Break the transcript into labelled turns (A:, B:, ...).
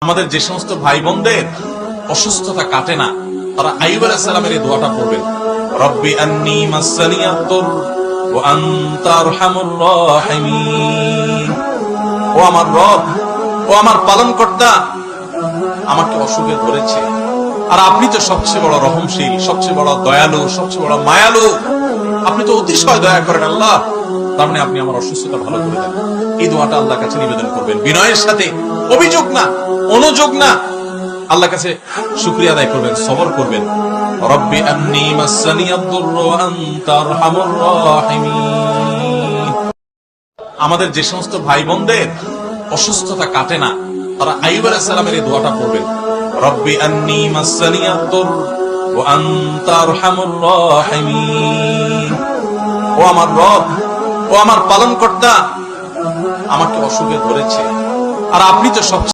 A: আমাদের যে সমস্ত ভাই বোনদের অসুস্থতা কাটে না, তারা আইয়ুব আলাইহিস সালামের এই দোয়াটা পড়বেন, রব্বি আন্নী মাসসানিয়াদ-দুর ওয়া আনতা আরহামুর রাহিমিন। ও আমার রব, ও আমার পালনকর্তা, আমাকে অসুখে ধরেছে, আর আপনি তো সবচেয়ে বড় রহমশীল, সবচেয়ে বড় দয়ালু, সবচেয়ে বড় মায়ালু, আপনি তো অতিশয় দয়া করেন আল্লাহ, তার মানে আপনি আমার অসুস্থতা ভালো করে দেন। এই দোয়াটা আল্লাহর কাছে নিবেদন করবেন বিনয়ের সাথে, অভিযোগ না, অনুযোগ না, আল্লাহর কাছে শুকরিয়া আদায় করবেন, সবর করবেন। রব্বি আন্নী মাসসানিয়াদ-দুর ওয়া আনতা আরহামুর রাহিমিন। আমাদের যে সমস্ত ভাই বোনদের অসুস্থতা কাটে না, তারা আইয়ুব আলাইহিস সালামের এই দোয়াটা পড়বেন, রব্বি আন্নী মাসসানিয়াদ-দুর ওয়া আনতা আরহামুর রাহিমিন। ও আমার রব, ও আমার পালনকর্তা, আমাকে অসুখে ধরেছে, আর আপনি তো সবচেয়ে